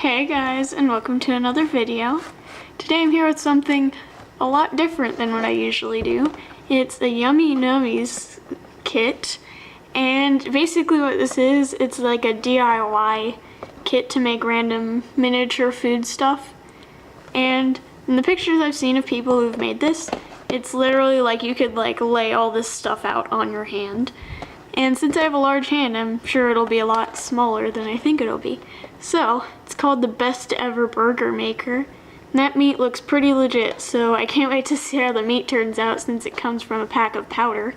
Hey guys, and welcome to another video. Today I'm here with something a lot different than what I usually do. It's a Yummy Nummies kit, and basically what this is, it's like a DIY kit to make random miniature food stuff. And in the pictures I've seen of people who've made this, it's literally like you could like lay all this stuff out on your hand. And since I have a large hand, I'm sure it'll be a lot smaller than I think it'll be. So, it's called the Best Ever Burger Maker. And that meat looks pretty legit, so I can't wait to see how the meat turns out since it comes from a pack of powder.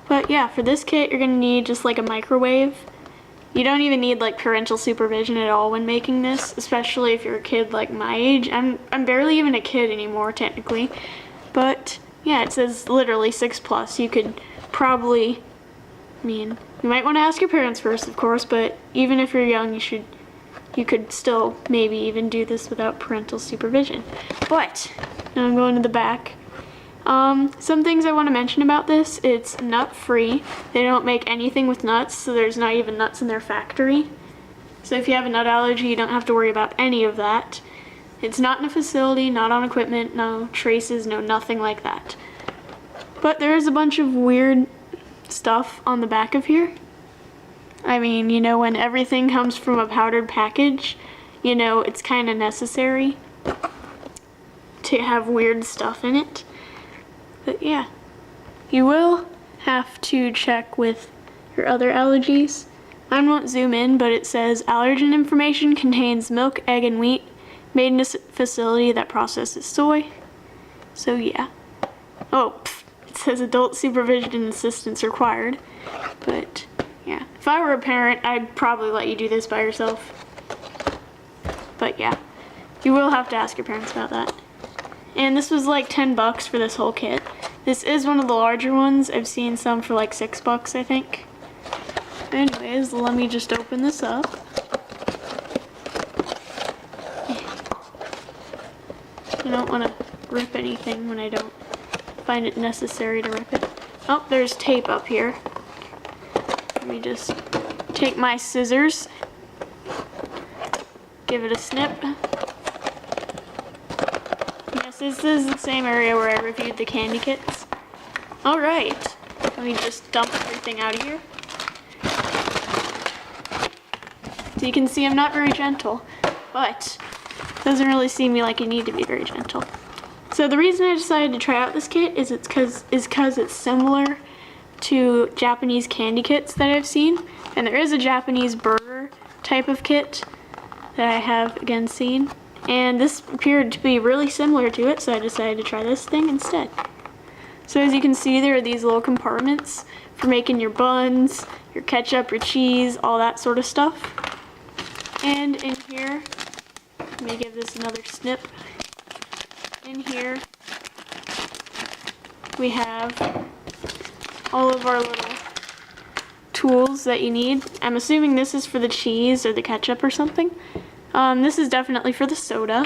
But yeah, for this kit you're gonna need just like a microwave. You don't even need like parental supervision at all when making this, especially if you're a kid like my age. I'm barely even a kid anymore technically. But yeah, it says literally 6+. You could probably, you might want to ask your parents first, of course, but even if you're young, you could still maybe even do this without parental supervision. But now I'm going to the back. Some things I want to mention about this: it's nut-free. They don't make anything with nuts, so there's not even nuts in their factory. So if you have a nut allergy, you don't have to worry about any of that. It's not in a facility, not on equipment, no traces, no nothing like that. But there is a bunch of weird stuff on the back of here. I mean, you know, when everything comes from a powdered package, you know, it's kind of necessary to have weird stuff in it. But yeah, you will have to check with your other allergies. I won't zoom in, but it says allergen information contains milk, egg, and wheat made in a facility that processes soy. So yeah. Oh, it says adult supervision and assistance required. But yeah, if I were a parent, I'd probably let you do this by yourself. But yeah, you will have to ask your parents about that. And this was like $10 for this whole kit. This is one of the larger ones. I've seen some for like $6, I think. Anyways, let me just open this up. I don't want to rip anything when I don't find it necessary to rip it. Oh, there's tape up here. Let me just take my scissors, give it a snip. Yes, this is the same area where I reviewed the candy kits. Alright, let me just dump everything out of here. So you can see I'm not very gentle, but it doesn't really seem like you need to be very gentle. So the reason I decided to try out this kit is because it's similar to Japanese candy kits that I've seen, and there is a Japanese burger type of kit that I have again seen, and this appeared to be really similar to it, so I decided to try this thing instead. So as you can see, there are these little compartments for making your buns, your ketchup, your cheese, all that sort of stuff. And in here, let me give this another snip. In here we have all of our little tools that you need. I'm assuming this is for the cheese or the ketchup or something. This is definitely for the soda.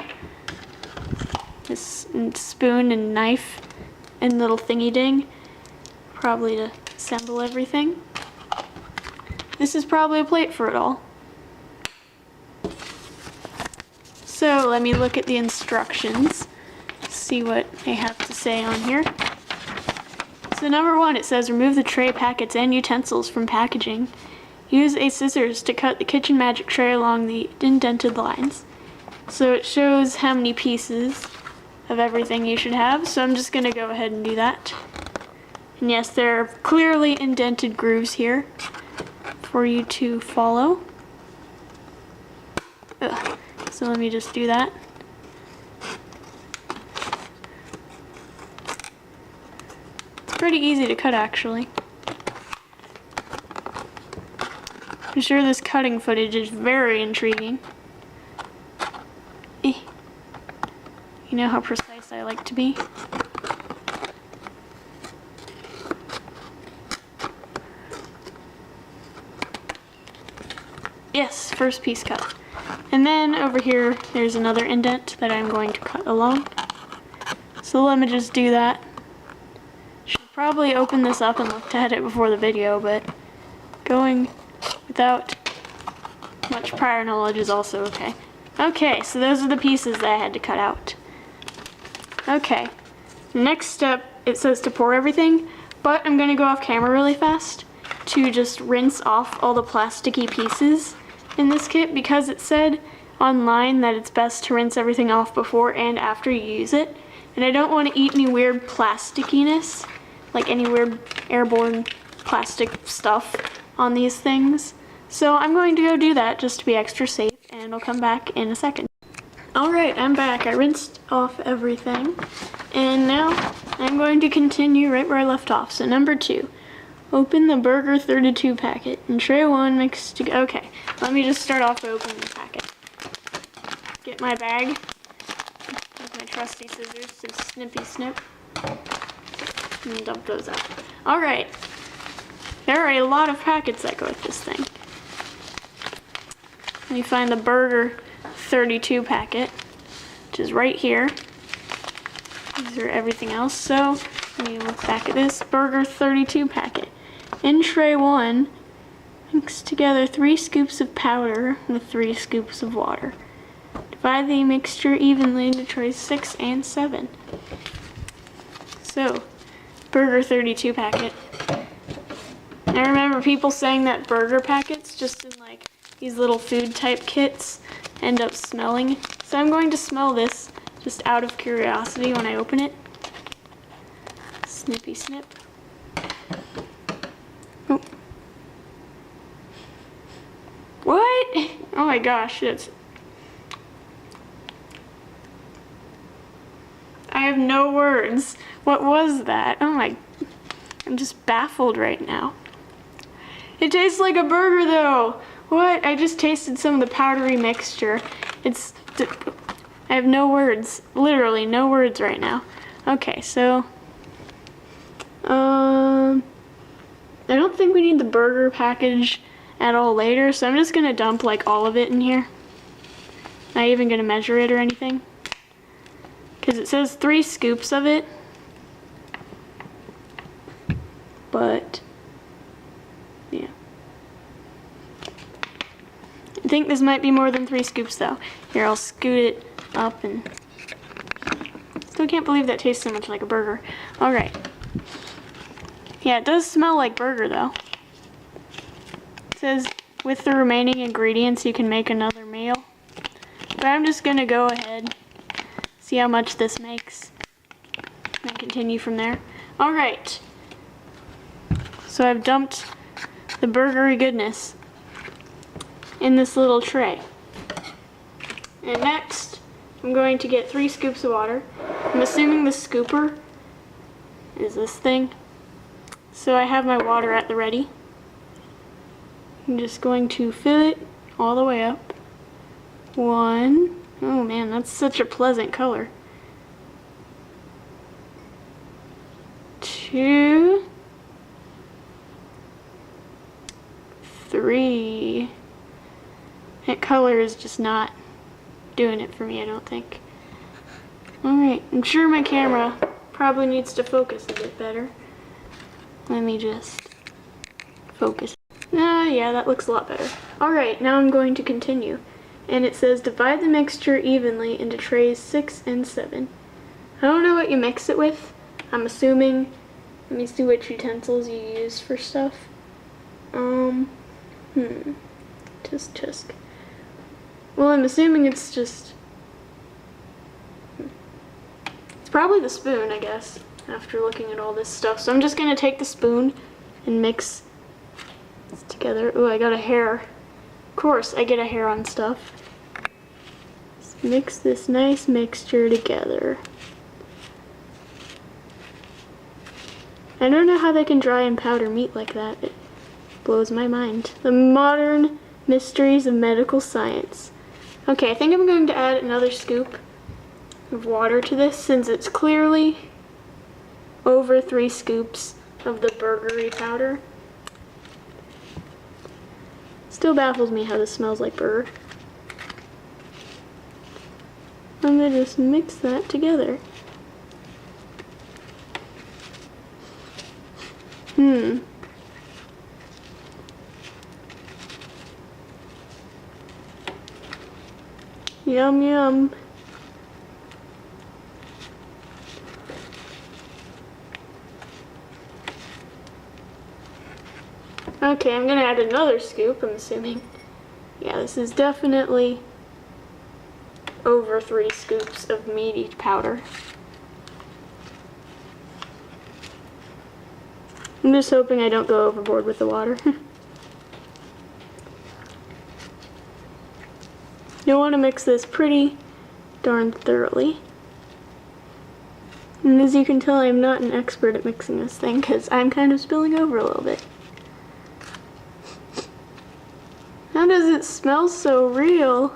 This spoon and knife and little thingy ding, probably to assemble everything. This is probably a plate for it all. So let me look at the instructions, see what they have to say on here. So number 1, it says remove the tray packets and utensils from packaging. Use a scissors to cut the kitchen magic tray along the indented lines. So it shows how many pieces of everything you should have, so I'm just going to go ahead and do that. And yes, there are clearly indented grooves here for you to follow. Ugh. So let me just do that. It's pretty easy to cut, actually. I'm sure this cutting footage is very intriguing. You know how precise I like to be. Yes, first piece cut. And then over here, there's another indent that I'm going to cut along. So let me just do that. Should probably open this up and looked at it before the video, but going without much prior knowledge is also okay. Okay, so those are the pieces that I had to cut out. Okay, next step, it says to pour everything, but I'm gonna go off camera really fast to just rinse off all the plasticky pieces in this kit because it said online that it's best to rinse everything off before and after you use it. And I don't want to eat any weird plastickiness, like any weird airborne plastic stuff on these things. So I'm going to go do that just to be extra safe, and I'll come back in a second. Alright, I'm back. I rinsed off everything, and now I'm going to continue right where I left off. So number 2, open the Burger 32 packet. And tray 1 mixed together. Okay, let me just start off by opening the packet. Get my bag with my trusty scissors to snippy snip and dump those out. Alright, there are a lot of packets that go with this thing. Let me find the Burger 32 packet, which is right here. These are everything else. So let me look back at this Burger 32 packet. In tray 1, mix together 3 scoops of powder with 3 scoops of water. Divide the mixture evenly into trays 6 and 7. So, Burger 32 packet. I remember people saying that burger packets, just in like these little food type kits, end up smelling. So I'm going to smell this just out of curiosity when I open it. Snippy snip. Oh. What? Oh my gosh, I have no words. What was that? Oh my, I'm just baffled right now. It tastes like a burger though. What? I just tasted some of the powdery mixture. I have no words. Literally no words right now. Okay, so, I don't think we need the burger package at all later, so I'm just gonna dump like all of it in here. Not even gonna measure it or anything, because it says 3 scoops of it, but yeah. I think this might be more than 3 scoops though. Here, I'll scoot it up, and still can't believe that tastes so much like a burger. Alright. Yeah, it does smell like burger though. It says with the remaining ingredients you can make another meal. But I'm just gonna go ahead, see how much this makes, and continue from there. Alright. So I've dumped the burgery goodness in this little tray. And next, I'm going to get 3 scoops of water. I'm assuming the scooper is this thing. So I have my water at the ready. I'm just going to fill it all the way up. 1. Oh man, that's such a pleasant color. 2. 3. That color is just not doing it for me, I don't think. Alright, I'm sure my camera probably needs to focus a bit better. Let me just focus. Yeah, that looks a lot better. Alright, now I'm going to continue. And it says divide the mixture evenly into trays 6 and 7. I don't know what you mix it with. I'm assuming, let me see which utensils you use for stuff. Tisk. Well, I'm assuming it's just, it's probably the spoon, I guess, after looking at all this stuff. So I'm just gonna take the spoon and mix this together. Ooh, I got a hair. Of course, I get a hair on stuff. Let's mix this nice mixture together. I don't know how they can dry and powder meat like that. It blows my mind. The modern mysteries of medical science. Okay, I think I'm going to add another scoop of water to this, since it's clearly over 3 scoops of the burgery powder. Still baffles me how this smells like burger. I'm gonna just mix that together. Yum, yum. Okay, I'm gonna add another scoop, I'm assuming. Yeah, this is definitely over 3 scoops of meaty powder. I'm just hoping I don't go overboard with the water. You'll want to mix this pretty darn thoroughly. And as you can tell, I'm not an expert at mixing this thing because I'm kind of spilling over a little bit. How does it smell so real?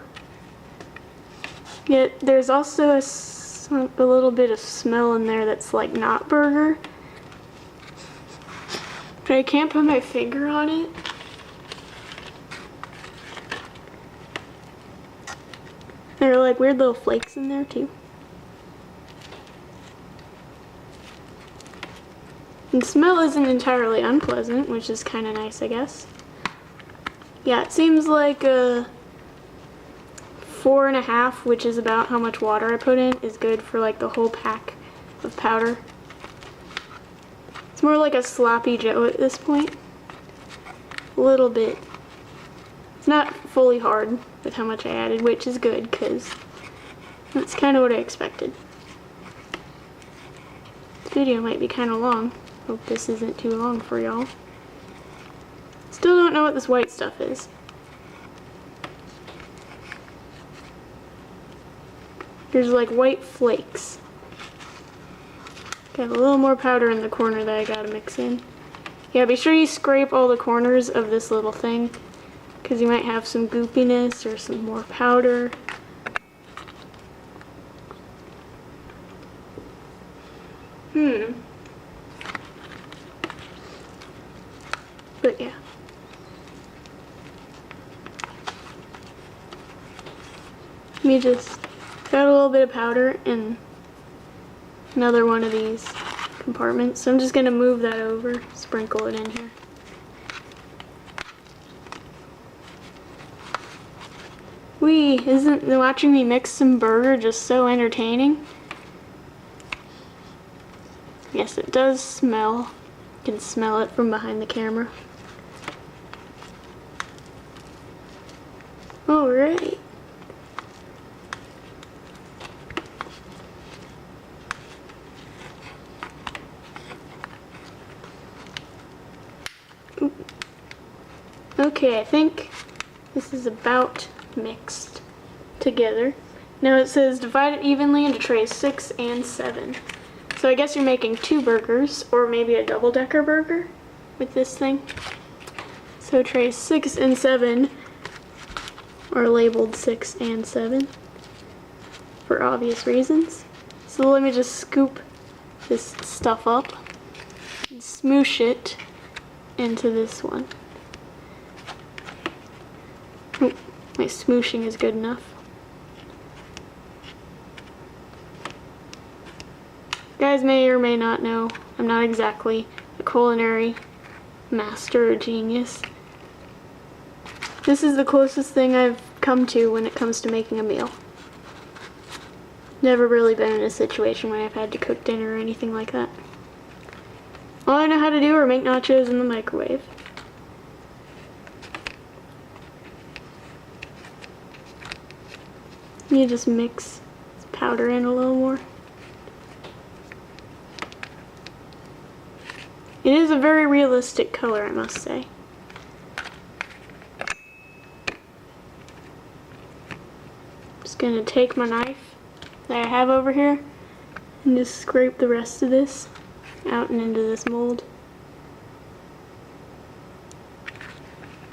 Yet there's also a little bit of smell in there that's like not burger. But I can't put my finger on it. There are like weird little flakes in there too. And the smell isn't entirely unpleasant, which is kind of nice, I guess. Yeah, it seems like 4.5, which is about how much water I put in, is good for like the whole pack of powder. It's more like a sloppy joe at this point. A little bit. It's not fully hard with how much I added, which is good because that's kind of what I expected. This video might be kind of long. Hope this isn't too long for y'all. Still don't know what this white stuff is. There's like white flakes. Got a little more powder in the corner that I gotta mix in. Yeah, be sure you scrape all the corners of this little thing because you might have some goopiness or some more powder. But yeah. Let me just got a little bit of powder in another one of these compartments. So I'm just gonna move that over, sprinkle it in here. Wee, isn't watching me mix some burger just so entertaining? Yes, it does smell. You can smell it from behind the camera. Alright. Okay, I think this is about mixed together. Now it says divide it evenly into trays 6 and 7. So I guess you're making 2 burgers, or maybe a double-decker burger with this thing. So trays 6 and 7 are labeled 6 and 7 for obvious reasons. So let me just scoop this stuff up and smoosh it into this one. Oh, my smooshing is good enough. You guys may or may not know, I'm not exactly a culinary master or genius. This is the closest thing I've come to when it comes to making a meal. Never really been in a situation where I've had to cook dinner or anything like that. All I know how to do are make nachos in the microwave. You just mix this powder in a little more. It is a very realistic color, I must say. Just gonna take my knife that I have over here and just scrape the rest of this out and into this mold.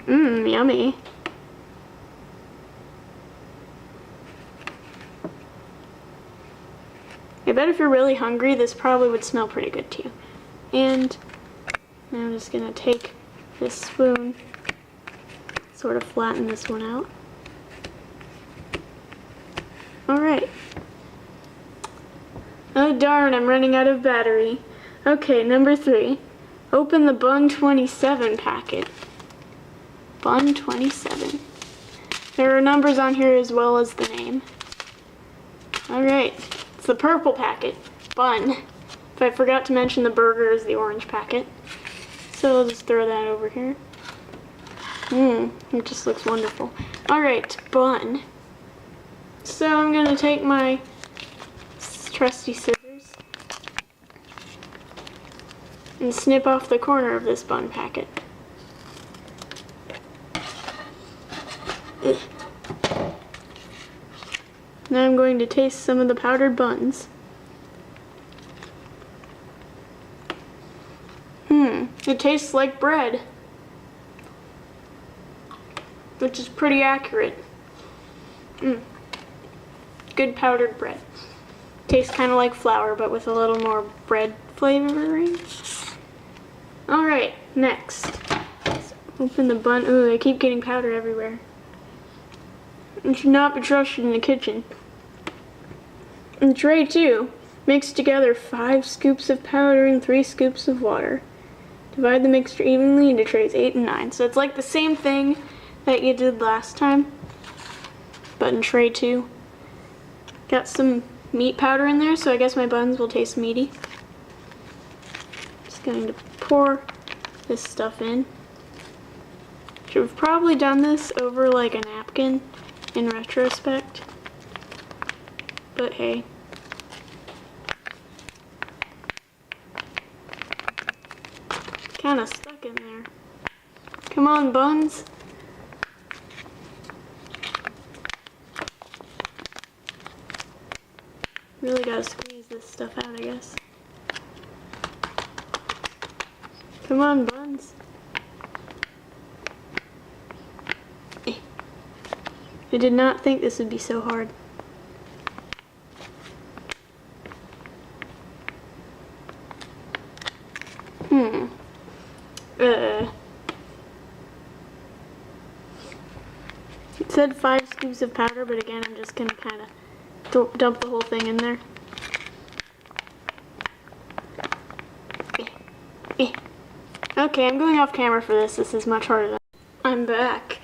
Mmm, yummy. I bet if you're really hungry, this probably would smell pretty good to you. And I'm just gonna take this spoon, sort of flatten this one out. Alright. Oh darn, I'm running out of battery. Okay, number 3. Open the Bun 27 packet. Bun 27. There are numbers on here as well as the name. Alright, it's the purple packet, Bun. If I forgot to mention, the burger is the orange packet. So I'll just throw that over here. It just looks wonderful. Alright, Bun. So I'm going to take my trusty scissors and snip off the corner of this Bun packet. Now I'm going to taste some of the powdered buns. It tastes like bread, which is pretty accurate. Good powdered bread. Tastes kind of like flour, but with a little more bread flavoring. Alright, next. Let's open the bun. Ooh, I keep getting powder everywhere. You should not be trusted in the kitchen. In tray 2, mix together 5 scoops of powder and 3 scoops of water. Divide the mixture evenly into trays 8 and 9. So it's like the same thing that you did last time, but in tray 2. Got some meat powder in there, so I guess my buns will taste meaty. Just going to pour this stuff in. Should have probably done this over like a napkin in retrospect, but hey. Kind of stuck in there. Come on, buns. Really gotta squeeze this stuff out, I guess. Come on, buns. I did not think this would be so hard. It said 5 scoops of powder, but again, I'm just gonna kind of dump the whole thing in there. Okay, I'm going off camera for this. This is much harder than... I'm back.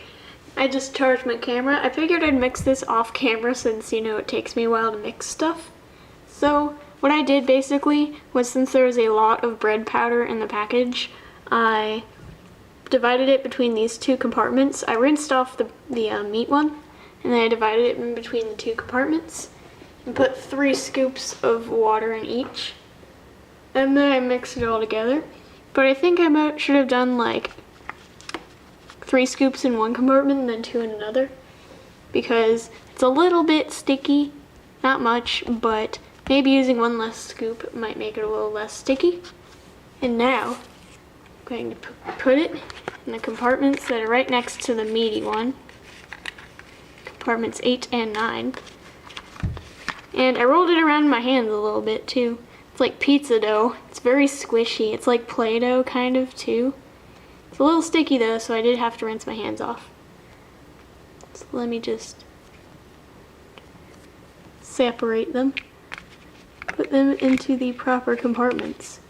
I just charged my camera. I figured I'd mix this off camera since, you know, it takes me a while to mix stuff. So what I did basically was, since there was a lot of bread powder in the package, I divided it between these 2 compartments. I rinsed off the meat one, and then I divided it in between the 2 compartments and put 3 scoops of water in each. And then I mixed it all together. But I think I should have done like 3 scoops in one compartment and then 2 in another, because it's a little bit sticky. Not much, but maybe using 1 less scoop might make it a little less sticky. And now I'm going to put it in the compartments that are right next to the meaty one. Compartments 8 and 9. And I rolled it around in my hands a little bit too. It's like pizza dough. It's very squishy. It's like Play-Doh kind of too. It's a little sticky though, so I did have to rinse my hands off. So let me just separate them. Put them into the proper compartments.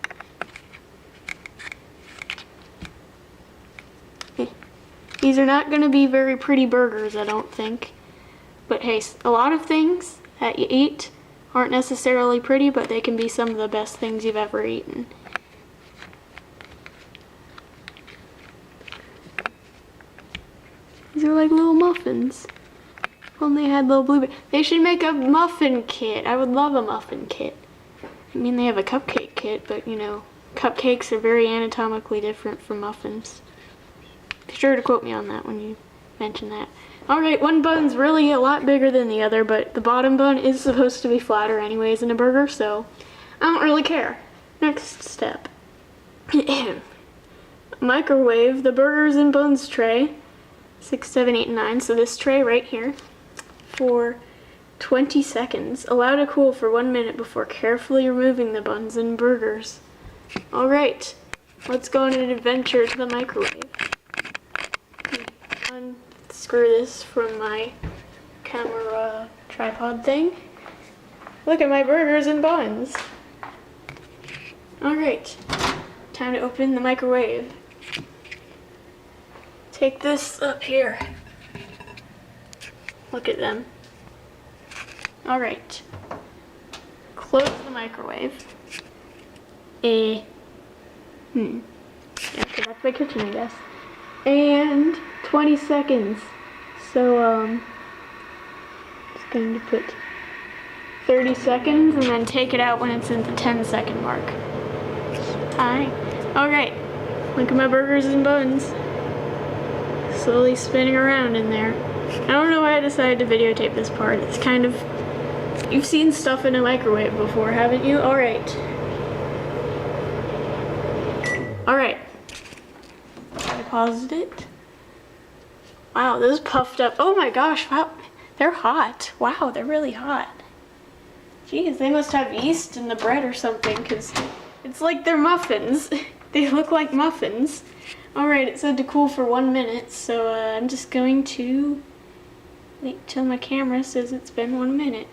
These are not going to be very pretty burgers, I don't think. But hey, a lot of things that you eat aren't necessarily pretty, but they can be some of the best things you've ever eaten. These are like little muffins. If only they had little blueberry. They should make a muffin kit. I would love a muffin kit. I mean, they have a cupcake kit, but you know, cupcakes are very anatomically different from muffins. Be sure to quote me on that when you mention that. Alright, one bun's really a lot bigger than the other, but the bottom bun is supposed to be flatter anyways in a burger, so I don't really care. Next step. Microwave the burgers and buns tray, 6, 7, 8, and 9, so this tray right here, for 20 seconds. Allow to cool for 1 minute before carefully removing the buns and burgers. Alright, let's go on an adventure to the microwave. Unscrew this from my camera tripod thing. Look at my burgers and buns. Alright, time to open the microwave. Take this up here. Look at them. All right. Close the microwave. Yeah, okay, that's my kitchen, I guess. And 20 seconds. So, just going to put 30 seconds and then take it out when it's at the 10-second mark. Alright. Look at my burgers and buns. Slowly spinning around in there. I don't know why I decided to videotape this part. It's kind of... You've seen stuff in a microwave before, haven't you? Alright. Alright. I paused it. Wow, those puffed up. Oh my gosh, wow. They're hot. Wow, they're really hot. Jeez, they must have yeast in the bread or something, because it's like they're muffins. They look like muffins. Alright, it said to cool for 1 minute, so I'm just going to wait till my camera says it's been 1 minute.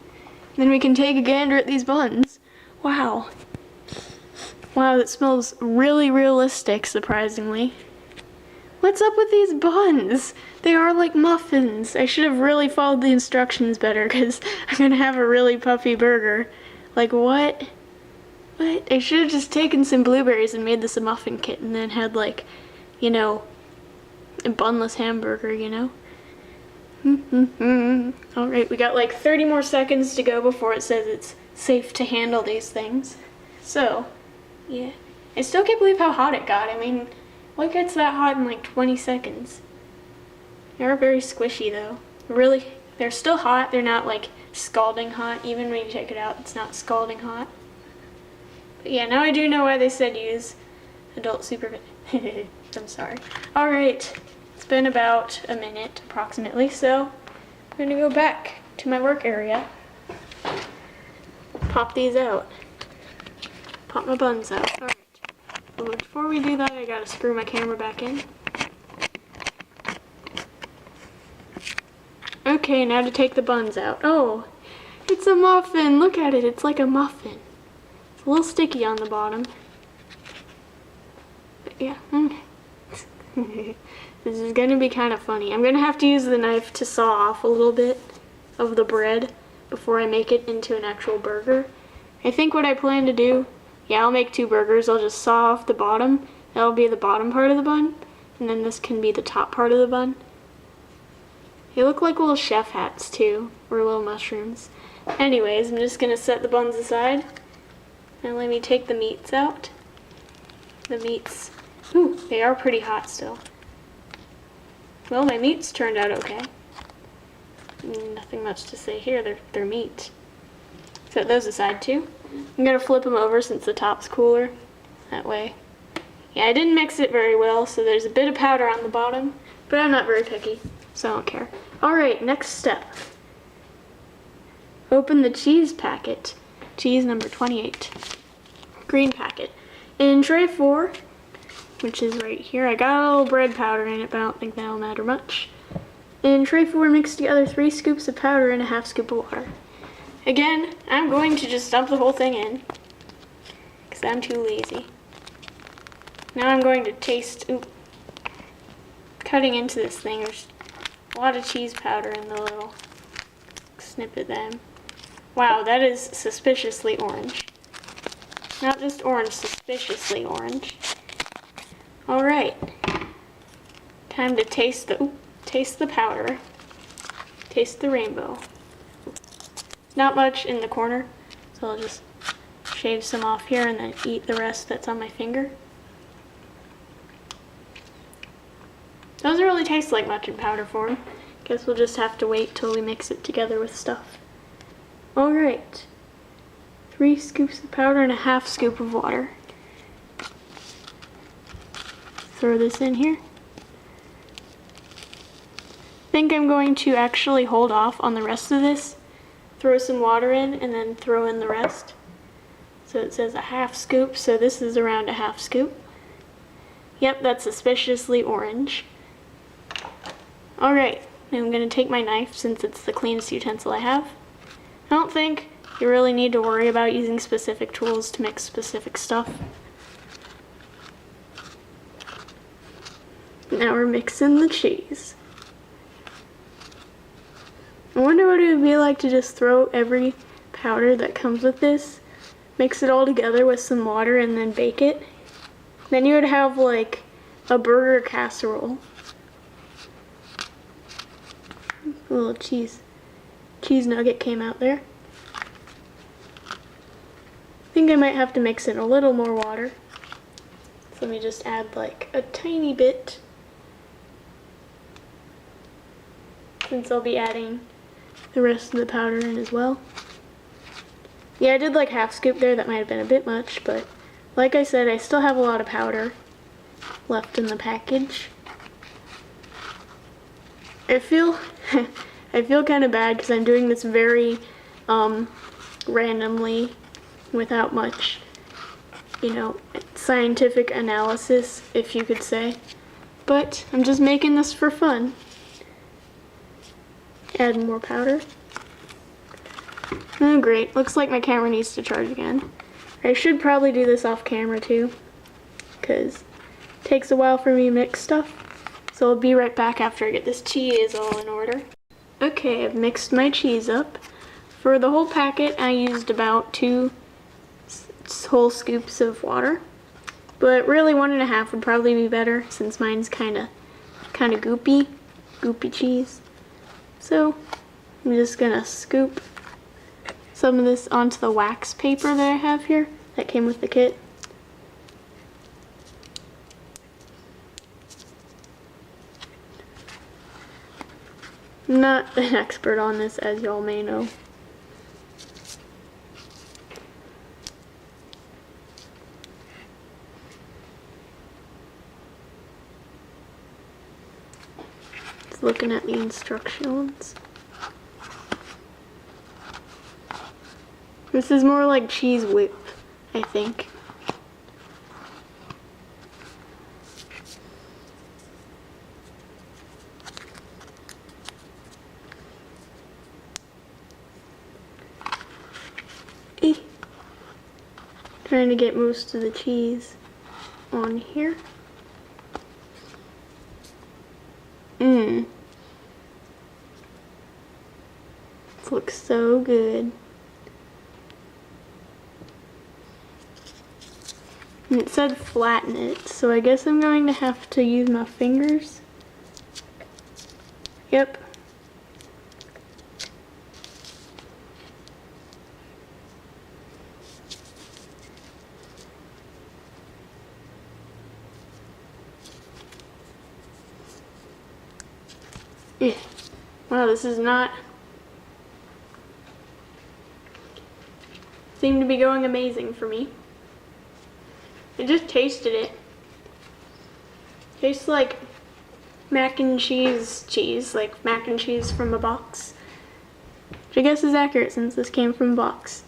Then we can take a gander at these buns. Wow. Wow, that smells really realistic, surprisingly. What's up with these buns? They are like muffins. I should have really followed the instructions better, because I'm gonna have a really puffy burger. Like, what? What? I should have just taken some blueberries and made this a muffin kit, and then had, like, you know, a bunless hamburger, you know? Alright, we got like 30 more seconds to go before it says it's safe to handle these things. So, yeah. I still can't believe how hot it got. I mean, what gets that hot in like 20 seconds? They're very squishy though. Really, they're still hot. They're not like scalding hot. Even when you take it out, it's not scalding hot. But yeah, now I do know why they said use adult supervision. I'm sorry. Alright, it's been about a minute approximately, so I'm gonna go back to my work area. Pop these out. Pop my buns out. Alright. But before we do that, I gotta screw my camera back in. Okay, now to take the buns out. Oh, it's a muffin. Look at it. It's like a muffin. It's a little sticky on the bottom. But yeah. This is gonna be kind of funny. I'm gonna have to use the knife to saw off a little bit of the bread before I make it into an actual burger. I think what I plan to do, yeah, I'll make 2 burgers. I'll just saw off the bottom. That'll be the bottom part of the bun. And then this can be the top part of the bun. They look like little chef hats too, or little mushrooms. Anyways, I'm just gonna set the buns aside. And let me take the meats out. The meats, ooh, they are pretty hot still. Well, my meats turned out okay. Nothing much to say here, they're meat. Set those aside too. I'm gonna flip them over since the top's cooler. That way. Yeah, I didn't mix it very well, so there's a bit of powder on the bottom, but I'm not very picky, so I don't care. Alright, next step. Open the cheese packet. Cheese number 28. Green packet. In tray 4, which is right here, I got a little bread powder in it, but I don't think that'll matter much. In tray 4, mix together 3 scoops of powder and a half scoop of water. Again, I'm going to just dump the whole thing in, because I'm too lazy. Now I'm going to taste, ooh, cutting into this thing, there's a lot of cheese powder in the little snippet then. Wow, that is suspiciously orange. Not just orange, suspiciously orange. Alright. Time to taste the powder. Taste the rainbow. Not much in the corner, so I'll just shave some off here and then eat the rest that's on my finger. Doesn't really taste like much in powder form. Guess we'll just have to wait till we mix it together with stuff. Alright. 3 scoops of powder and a half scoop of water. Throw this in here. I think I'm going to actually hold off on the rest of this. Throw some water in and then throw in the rest. So it says a half scoop, so this is around a half scoop. Yep, that's suspiciously orange. Alright, now I'm going to take my knife since it's the cleanest utensil I have. I don't think you really need to worry about using specific tools to mix specific stuff. Now we're mixing the cheese. I wonder what it would be like to just throw every powder that comes with this, mix it all together with some water, and then bake it. Then you would have like a burger casserole. A little cheese nugget came out there. I think I might have to mix in a little more water. So let me just add like a tiny bit, since I'll be adding the rest of the powder in as well. Yeah, I did like half scoop there. That might have been a bit much, but like I said, I still have a lot of powder left in the package. I feel kind of bad because I'm doing this very randomly, without much, scientific analysis, if you could say. But I'm just making this for fun. Add more powder. Oh great, looks like my camera needs to charge again. I should probably do this off camera too, because it takes a while for me to mix stuff. So I'll be right back after I get this cheese all in order. Okay, I've mixed my cheese up. For the whole packet, I used about 2 whole scoops of water. But really 1.5 would probably be better, since mine's kind of goopy cheese. So I'm just gonna scoop some of this onto the wax paper that I have here that came with the kit. I'm not an expert on this, as y'all may know. Just looking at the instructions. This is more like cheese whip, I think. Trying to get most of the cheese on here. This looks so good. And it said flatten it, so I guess I'm going to have to use my fingers. Yep. Yeah. Wow, this is not... seemed to be going amazing for me. I just tasted it. Tastes like mac and cheese, like mac and cheese from a box. Which I guess is accurate since this came from a box.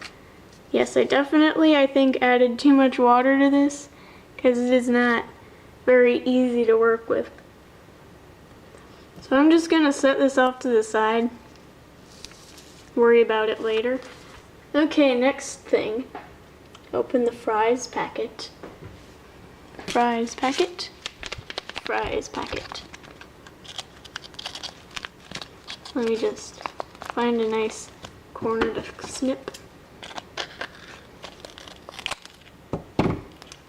Yes, I think added too much water to this because it is not very easy to work with. So I'm just gonna set this off to the side. Worry about it later. Okay, next thing. Open the fries packet. Fries packet. Fries packet. Let me just find a nice corner to snip.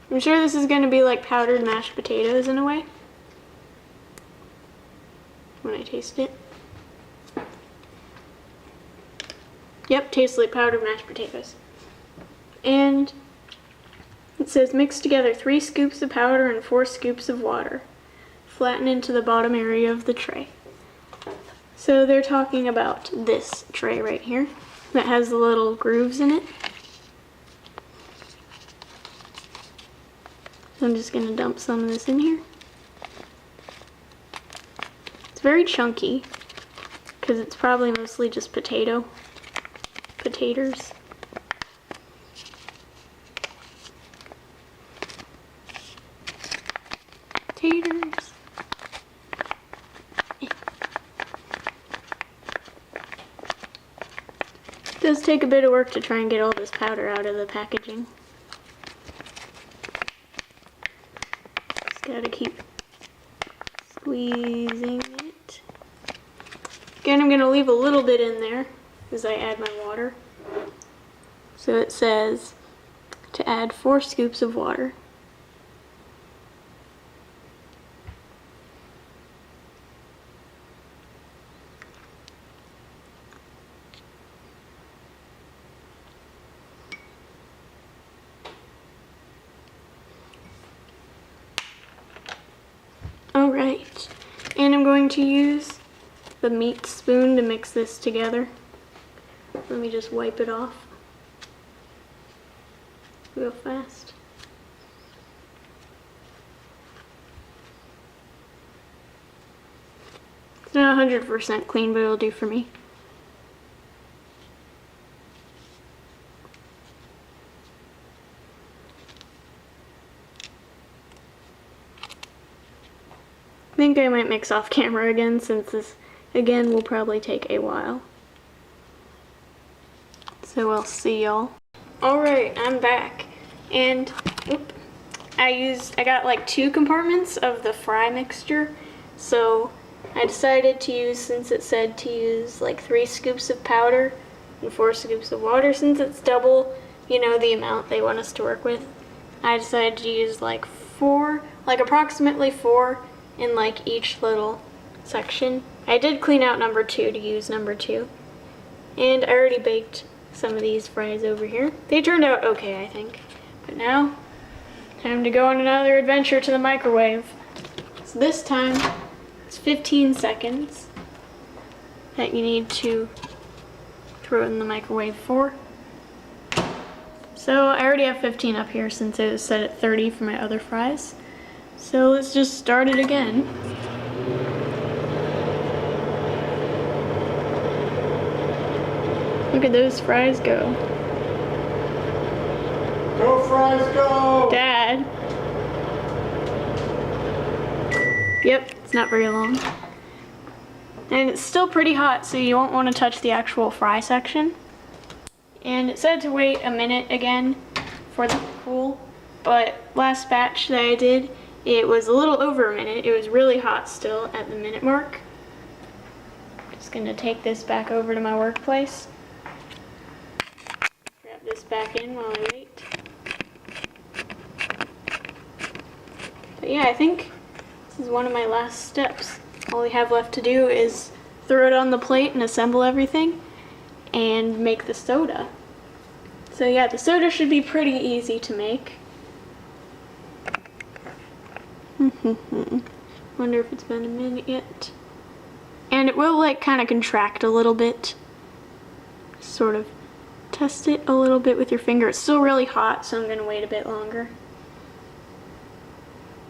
I'm sure this is going to be like powdered mashed potatoes in a way when I taste it. Yep, tastes like powdered mashed potatoes. And it says mix together 3 scoops of powder and 4 scoops of water. Flatten into the bottom area of the tray. So they're talking about this tray right here that has the little grooves in it. I'm just going to dump some of this in here. It's very chunky because it's probably mostly just potatoes. Potatoes. It does take a bit of work to try and get all this powder out of the packaging. Just gotta keep squeezing it. Again, I'm going to leave a little bit in there as I add my water. So it says to add 4 scoops of water. Alright, and I'm going to use the meat spoon to mix this together. Let me just wipe it off real fast. It's not 100% clean, but it'll do for me. I think I might mix off camera again, since this again will probably take a while. So I'll see y'all. Alright, I'm back. And I got like 2 compartments of the fry mixture. So I decided to use, since it said to use like 3 scoops of powder and 4 scoops of water, since it's double, you know, the amount they want us to work with. I decided to use like 4, like approximately 4 in like each little section. I did clean out number 2 to use number 2. And I already baked some of these fries over here. They turned out okay, I think. But now, time to go on another adventure to the microwave. So this time, it's 15 seconds that you need to throw it in the microwave for. So I already have 15 up here since it was set at 30 for my other fries. So let's just start it again. Look at those fries go. Go fries, go! Dad. Yep, it's not very long. And it's still pretty hot, so you won't want to touch the actual fry section. And it said to wait a minute again for them to cool, but last batch that I did, it was a little over a minute. It was really hot still at the minute mark. Just gonna take this back over to my workplace. Grab this back in while I wait. But yeah, I think this is one of my last steps. All we have left to do is throw it on the plate and assemble everything and make the soda. So yeah, the soda should be pretty easy to make. Wonder if it's been a minute yet. And it will like kind of contract a little bit. Sort of test it a little bit with your finger. It's still really hot, so I'm gonna wait a bit longer.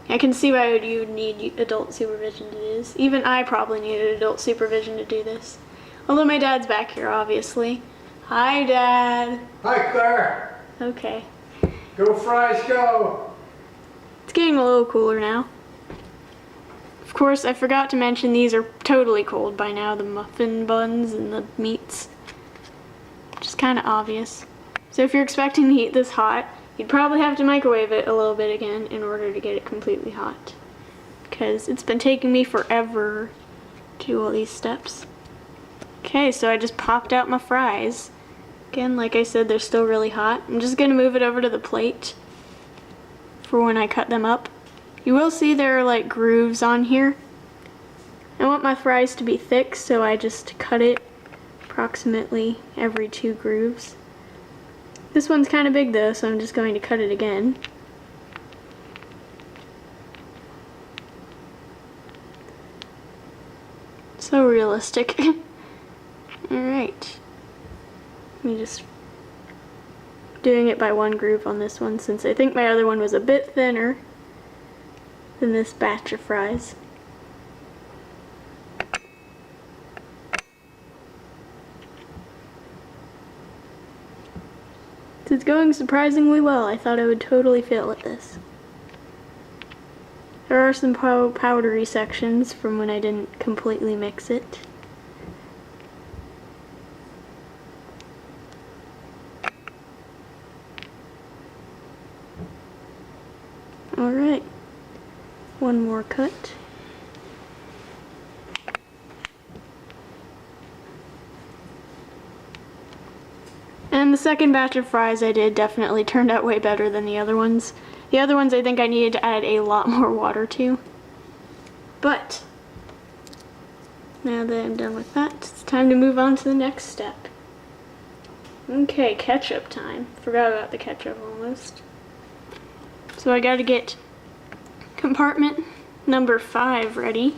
I can see why you would need adult supervision to do this. Even I probably needed adult supervision to do this. Although my dad's back here, obviously. Hi, Dad. Hi, Claire. Okay. Go fries, go! It's getting a little cooler now. Of course, I forgot to mention these are totally cold by now, the muffin buns and the meats. Which is kind of obvious. So if you're expecting to eat this hot, you'd probably have to microwave it a little bit again in order to get it completely hot. Because it's been taking me forever to do all these steps. Okay, so I just popped out my fries. Again, like I said, they're still really hot. I'm just gonna move it over to the plate for when I cut them up. You will see there are like grooves on here. I want my fries to be thick, so I just cut it approximately every 2 grooves. This one's kind of big though, so I'm just going to cut it again. So realistic. Alright. Let me just doing it by 1 groove on this one, since I think my other one was a bit thinner than this batch of fries. It's going surprisingly well. I thought I would totally fail at this. There are some powdery sections from when I didn't completely mix it. Alright, 1 more cut. And the second batch of fries I did definitely turned out way better than the other ones. The other ones I think I needed to add a lot more water to. But now that I'm done with that, it's time to move on to the next step. Okay, ketchup time. Forgot about the ketchup almost. So I gotta get compartment number 5 ready.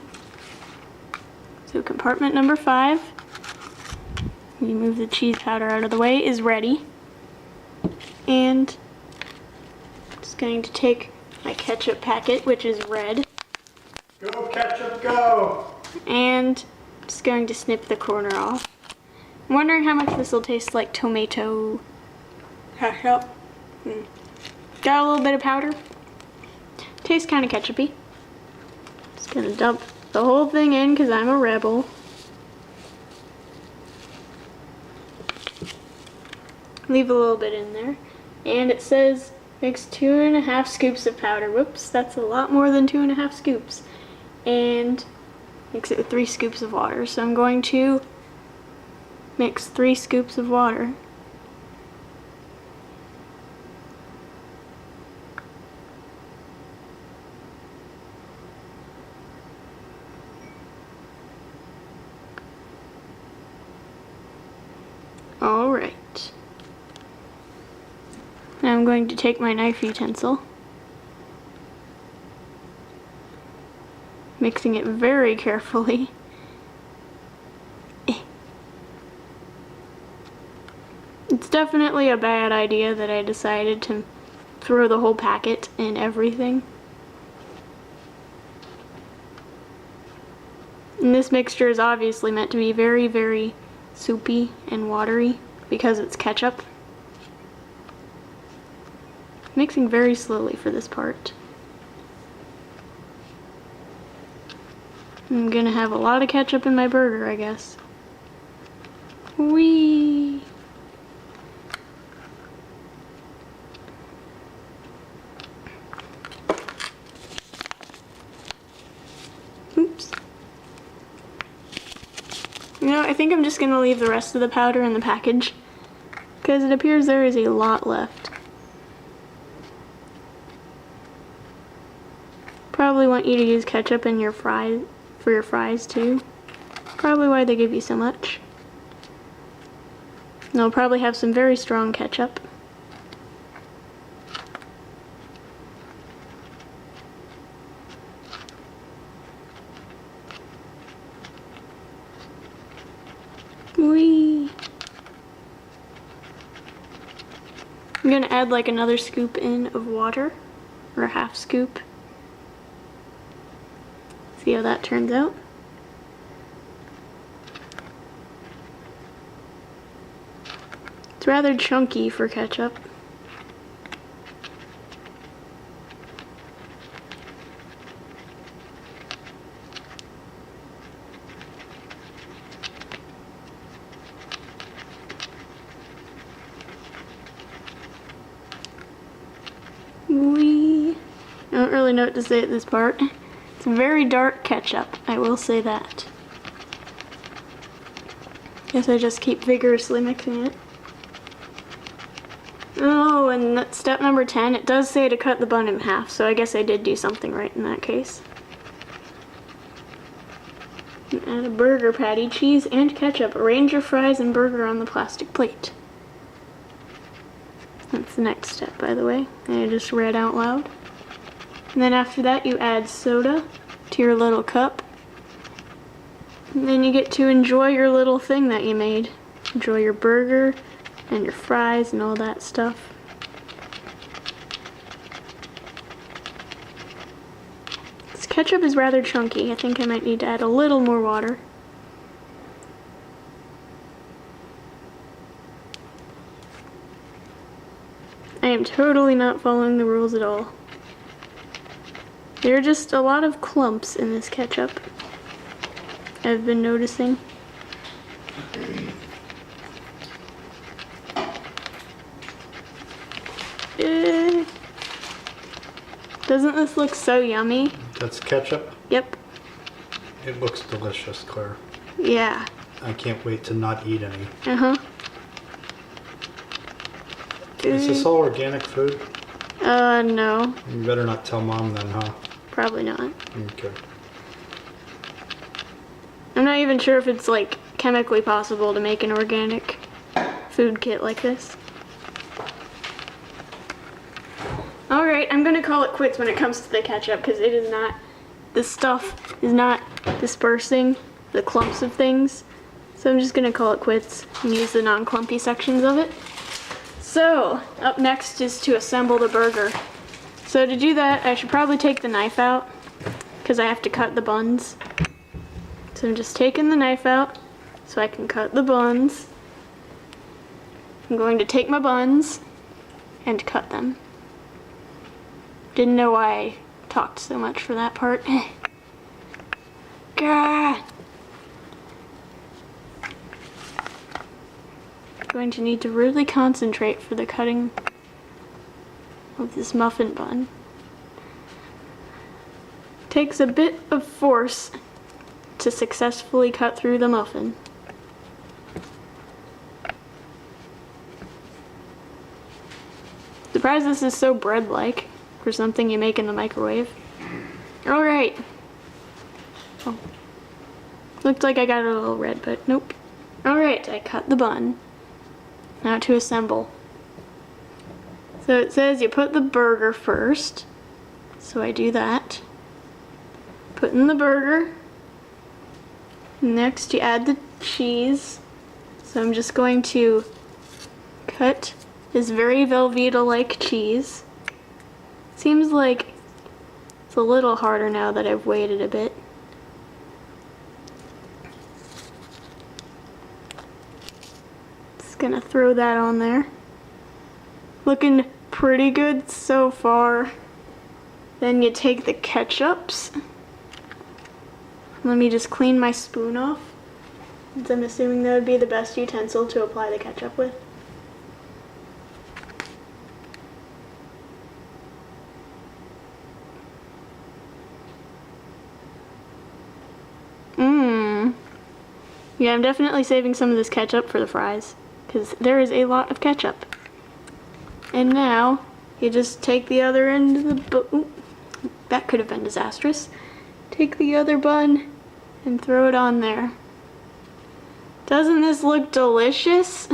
So compartment number 5, you move the cheese powder out of the way, is ready. And I'm just going to take my ketchup packet, which is red. Go, ketchup, go! And just going to snip the corner off. I'm wondering how much this will taste like tomato ketchup. Got a little bit of powder. Tastes kind of ketchupy. Just gonna dump the whole thing in because I'm a rebel. Leave a little bit in there. And it says mix 2.5 scoops of powder. Whoops, that's a lot more than 2.5 scoops. And mix it with 3 scoops of water. So I'm going to mix 3 scoops of water. All right. Now I'm going to take my knife utensil, mixing it very carefully. It's definitely a bad idea that I decided to throw the whole packet in everything. And this mixture is obviously meant to be very, very soupy and watery because it's ketchup. Mixing very slowly for this part. I'm gonna have a lot of ketchup in my burger, I guess. Whee! Oops. You know, I think I'm just gonna leave the rest of the powder in the package because it appears there is a lot left. Probably want you to use ketchup in your fries for your fries too. Probably why they give you so much. And they'll probably have some very strong ketchup. Whee! I'm gonna add like another scoop in of water, or a half scoop. See how that turns out. It's rather chunky for ketchup. I don't really know what to say at this part. It's very dark ketchup, I will say that. Guess I just keep vigorously mixing it. Oh, and that's step number 10. It does say to cut the bun in half, so I guess I did do something right in that case. And add a burger patty, cheese, and ketchup. Arrange your fries and burger on the plastic plate. That's the next step, by the way. I just read out loud. And then after that, you add soda to your little cup. And then you get to enjoy your little thing that you made. Enjoy your burger and your fries and all that stuff. This ketchup is rather chunky. I think I might need to add a little more water. I am totally not following the rules at all. There are just a lot of clumps in this ketchup, I've been noticing. Doesn't this look so yummy? That's ketchup? Yep. It looks delicious, Claire. Yeah. I can't wait to not eat any. Uh-huh. Is this all organic food? No. You better not tell Mom then, huh? Probably not. Okay. I'm not even sure if it's like chemically possible to make an organic food kit like this. Alright, I'm gonna call it quits when it comes to the ketchup because it is not, this stuff is not dispersing the clumps of things. So I'm just gonna call it quits and use the non-clumpy sections of it. So, up next is to assemble the burger. So to do that, I should probably take the knife out because I have to cut the buns. So I'm just taking the knife out so I can cut the buns. I'm going to take my buns and cut them. Didn't know why I talked so much for that part. Gah! Going to need to really concentrate for the cutting of this muffin bun. Takes a bit of force to successfully cut through the muffin. Surprised this is so bread-like for something you make in the microwave. Alright. Oh. Looked like I got it a little red, but nope. Alright, I cut the bun. Now to assemble. So it says you put the burger first. So I do that. Put in the burger. Next you add the cheese. So I'm just going to cut this very Velveeta-like cheese. Seems like it's a little harder now that I've waited a bit. Just gonna throw that on there. Looking pretty good so far. Then you take the ketchups. Let me just clean my spoon off, since I'm assuming that would be the best utensil to apply the ketchup with. Yeah, I'm definitely saving some of this ketchup for the fries, because there is a lot of ketchup. And now, you just take the other end of the bun. That could have been disastrous. Take the other bun and throw it on there. Doesn't this look delicious?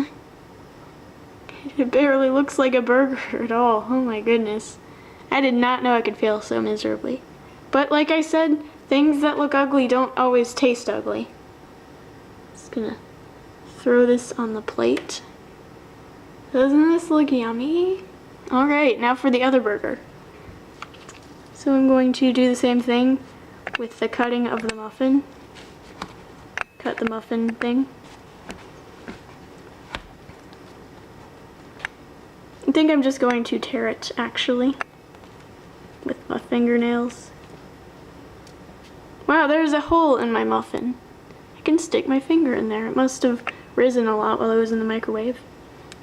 It barely looks like a burger at all. Oh my goodness. I did not know I could fail so miserably. But like I said, things that look ugly don't always taste ugly. Just gonna throw this on the plate. Doesn't this look yummy? Alright, now for the other burger. So I'm going to do the same thing with the cutting of the muffin. Cut the muffin thing. I think I'm just going to tear it actually with my fingernails. Wow, there's a hole in my muffin. I can stick my finger in there. It must have risen a lot while I was in the microwave.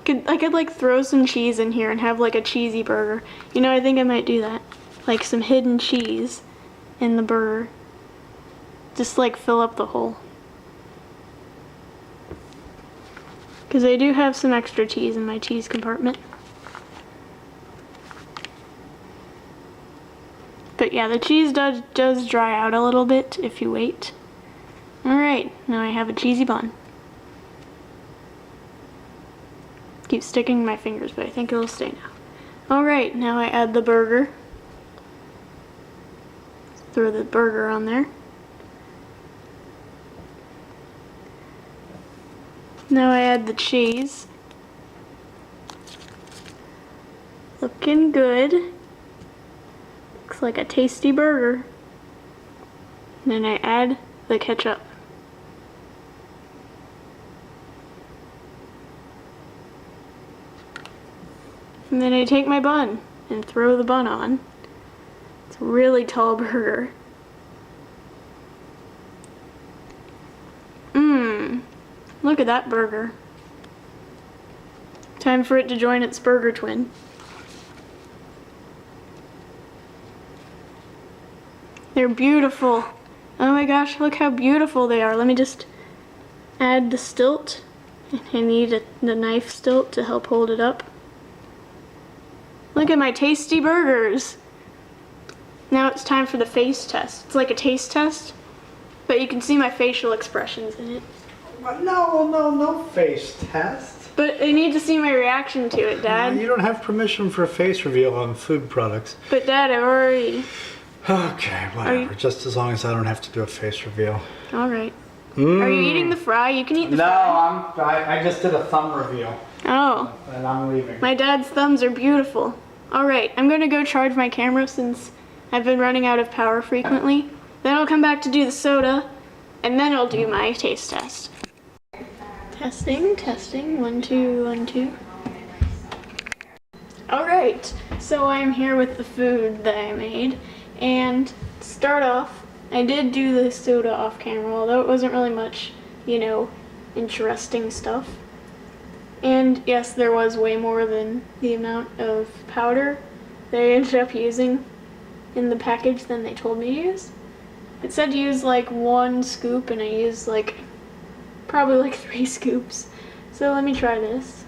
I could like throw some cheese in here and have like a cheesy burger. You know, I think I might do that. Like some hidden cheese in the burger. Just like fill up the hole. Because I do have some extra cheese in my cheese compartment. But yeah, the cheese does dry out a little bit if you wait. Alright, now I have a cheesy bun. Keep sticking my fingers, but I think it'll stay now. Alright, now I add the burger. Throw the burger on there. Now I add the cheese. Looking good. Looks like a tasty burger. And then I add the ketchup. And then I take my bun and throw the bun on. It's a really tall burger. Look at that burger. Time for it to join its burger twin. They're beautiful. Oh my gosh, look how beautiful they are. Let me just add the stilt. I need the knife stilt to help hold it up. Look at my tasty burgers. Now it's time for the face test. It's like a taste test, but you can see my facial expressions in it. No face test. But I need to see my reaction to it, Dad. You don't have permission for a face reveal on food products. But Dad, I've already... Okay, whatever. Just as long as I don't have to do a face reveal. All right. Are you eating the fry? You can eat the fry. No, I just did a thumb reveal. Oh. And I'm leaving. My dad's thumbs are beautiful. All right, I'm gonna go charge my camera since I've been running out of power frequently. Then I'll come back to do the soda, and then I'll do my taste test. Testing, 1, 2, 1, 2. All right, so I'm here with the food that I made, and to start off, I did do the soda off camera, although it wasn't really much, you know, interesting stuff. And yes, there was way more than the amount of powder that I ended up using in the package than they told me to use. It said to use like 1 scoop, and I used like probably like 3 scoops. So let me try this.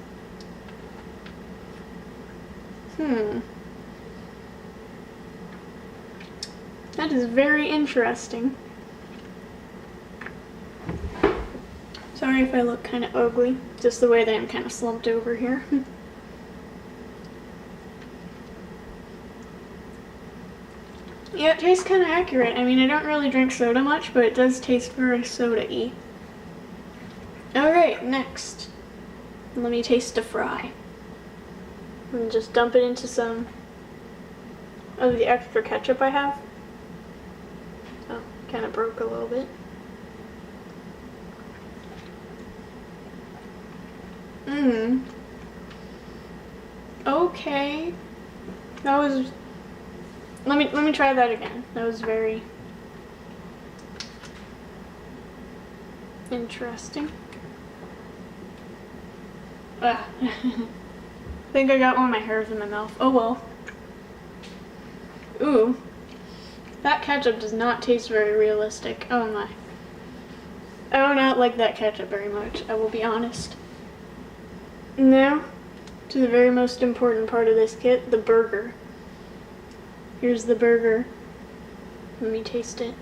That is very interesting. Sorry if I look kind of ugly, just the way that I'm kind of slumped over here. Yeah, it tastes kind of accurate. I mean, I don't really drink soda much, but it does taste very soda-y. Alright, next. Let me taste the fry. And just dump it into some of the extra ketchup I have. Oh, kind of broke a little bit. Okay. That was... Let me try that again. That was very interesting. I think I got one of my hairs in my mouth. Oh well. Ooh. That ketchup does not taste very realistic. Oh my. I do not like that ketchup very much, I will be honest. Now, to the very most important part of this kit, the burger. Here's the burger. Let me taste it.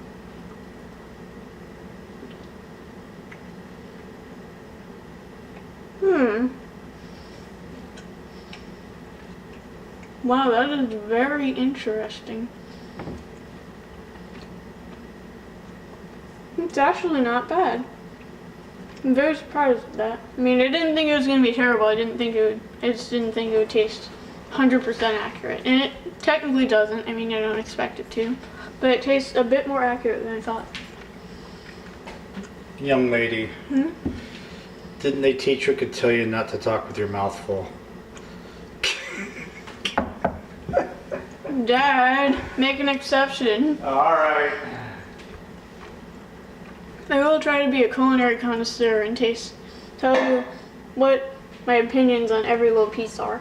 Wow, that is very interesting. It's actually not bad. I'm very surprised at that. I mean, I didn't think it was going to be terrible. I just didn't think it would taste 100% accurate. And it technically doesn't. I mean, I don't expect it to. But it tastes a bit more accurate than I thought. Young lady. Didn't a teacher could tell you not to talk with your mouth full? Dad, make an exception. Alright. I will try to be a culinary connoisseur and tell you what my opinions on every little piece are.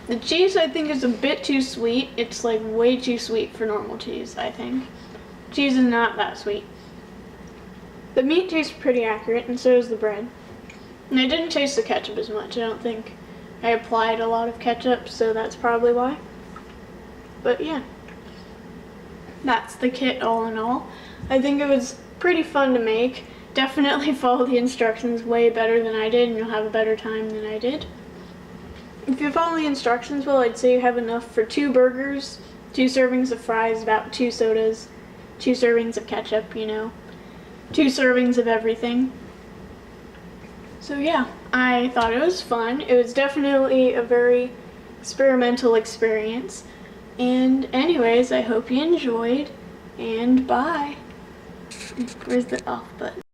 The cheese, I think, is a bit too sweet. It's like way too sweet for normal cheese, I think. Cheese is not that sweet. The meat tastes pretty accurate, and so does the bread. And I didn't taste the ketchup as much. I don't think I applied a lot of ketchup, so that's probably why. But yeah, that's the kit all in all. I think it was pretty fun to make. Definitely follow the instructions way better than I did, and you'll have a better time than I did. If you follow the instructions well, I'd say you have enough for 2 burgers, 2 servings of fries, about 2 sodas, 2 servings of ketchup, you know, 2 servings of everything. So yeah, I thought it was fun. It was definitely a very experimental experience. And anyways, I hope you enjoyed, and bye. Where's the off button?